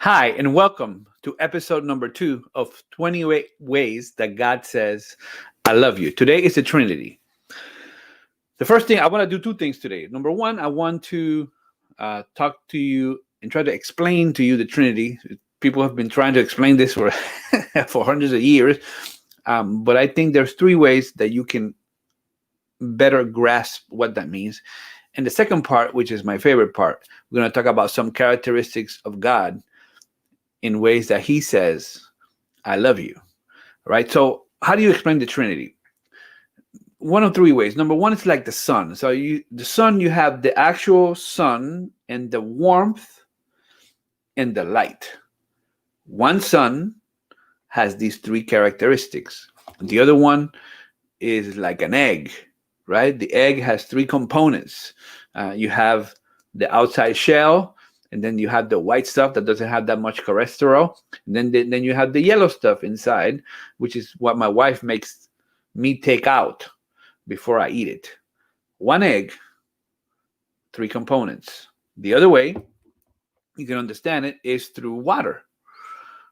Hi, and welcome to episode number 2 of 28 Ways That God Says, I Love You. Today is the Trinity. The first thing, I want to do two things today. Number one, I want to talk to you and try to explain to you the Trinity. People have been trying to explain this for, for hundreds of years, but I think there's three ways that you can better grasp what that means. And the second part, which is my favorite part, we're going to talk about some characteristics of God in ways that he says, I love you. Right? So, how do you explain the Trinity? One of three ways. Number one is like the sun. So, the sun, you have the actual sun and the warmth and the light. One sun has these three characteristics. The other one is like an egg, right? The egg has three components. You have the outside shell, and then you have the white stuff that doesn't have that much cholesterol. And then you have the yellow stuff inside, which is what my wife makes me take out before I eat it. One egg, three components. The other way you can understand it is through water.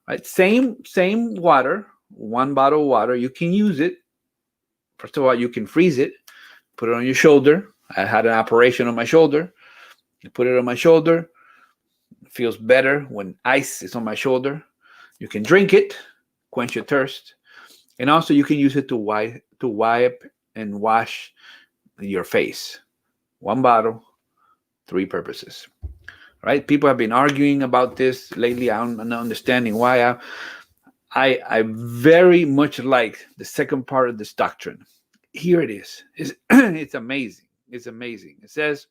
Right? Same water, one bottle of water. You can use it. First of all, you can freeze it, put it on your shoulder. I had an operation on my shoulder. You put it on my shoulder. Feels better when ice is on my shoulder. You can drink it, quench your thirst, and also you can use it to wipe and wash your face. One bottle, three purposes. Right? People have been arguing about this lately. I'm not understanding why. I very much like the second part of this doctrine. Here it is. It's amazing. It's amazing. It says,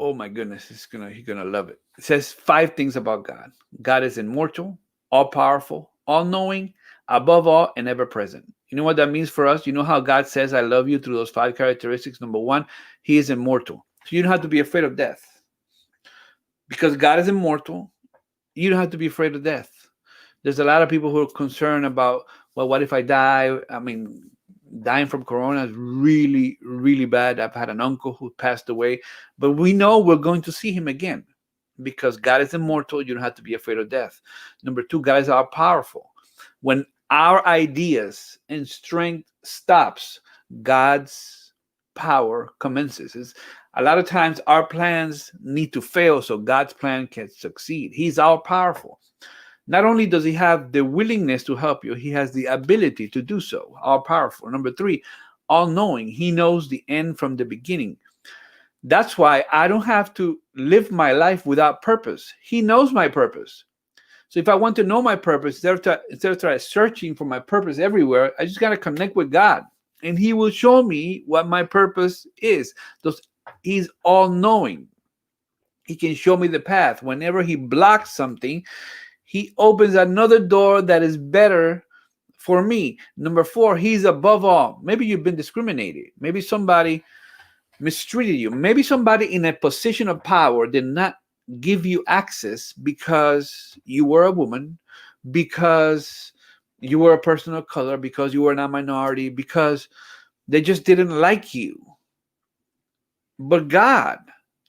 oh my goodness, he's gonna love it. It says five things about God. God is immortal, all powerful, all knowing, above all, and ever present. You know what that means for us? You know how God says, I love you through those five characteristics? Number one, he is immortal. So you don't have to be afraid of death. Because God is immortal, you don't have to be afraid of death. There's a lot of people who are concerned about, well, what if I die? I mean, dying from corona is really, really bad. I've had an uncle who passed away, but we know we're going to see him again because God is immortal. You don't have to be afraid of death. Number two, God is all powerful. When our ideas and strength stops, God's power commences. A lot of times our plans need to fail so God's plan can succeed. He's all powerful. Not only does he have the willingness to help you, he has the ability to do so. All powerful. Number three, all knowing. He knows the end from the beginning. That's why I don't have to live my life without purpose. He knows my purpose. So if I want to know my purpose, instead of trying searching for my purpose everywhere, I just got to connect with God. And he will show me what my purpose is. He's all knowing. He can show me the path. Whenever he blocks something, he opens another door that is better for me. Number four, he's above all. Maybe you've been discriminated. Maybe somebody mistreated you. Maybe somebody in a position of power did not give you access because you were a woman, because you were a person of color, because you were not a minority, because they just didn't like you. But God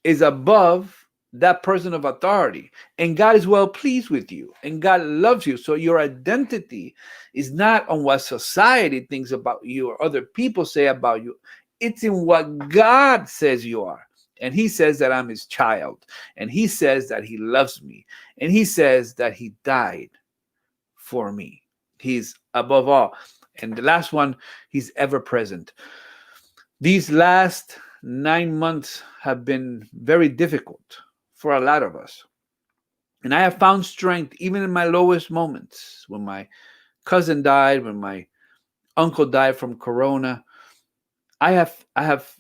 is above that person of authority, and God is well pleased with you, and God loves you. So your identity is not on what society thinks about you or other people say about you. It's in what God says you are. And he says that I'm his child, and he says that he loves me, and he says that he died for me. He's above all. And the last one, he's ever present. These last 9 months have been very difficult for a lot of us. And I have found strength even in my lowest moments. When my cousin died, when my uncle died from corona, I have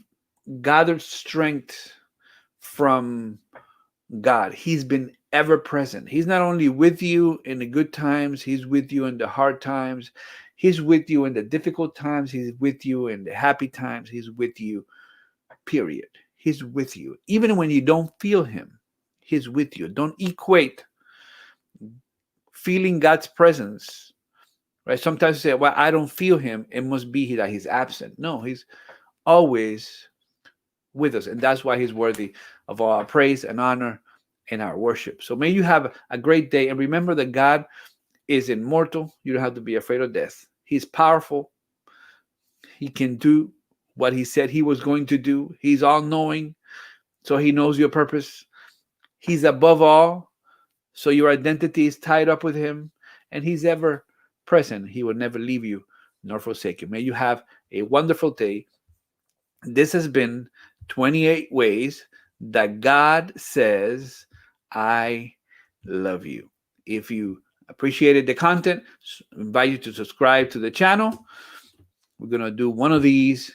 gathered strength from God. He's been ever present. He's not only with you in the good times, he's with you in the hard times. He's with you in the difficult times. He's with you in the happy times. He's with you, period. He's with you. Even when you don't feel him, he's with you. Don't equate feeling God's presence, right? Sometimes you say, well, I don't feel him. It must be that he's absent. No, he's always with us. And that's why he's worthy of all our praise and honor in our worship. So may you have a great day. And remember that God is immortal. You don't have to be afraid of death. He's powerful. He can do what he said he was going to do. He's all knowing. So he knows your purpose. He's above all. So your identity is tied up with him. And he's ever present. He will never leave you nor forsake you. May you have a wonderful day. This has been 28 ways that God says, I love you. If you appreciated the content, I invite you to subscribe to the channel. We're going to do one of these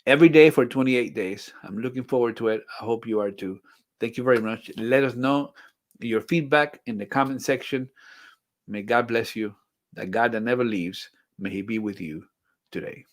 every day for 28 days. I'm looking forward to it. I hope you are too. Thank you very much. Let us know your feedback in the comment section. May God bless you. That God that never leaves, may he be with you today.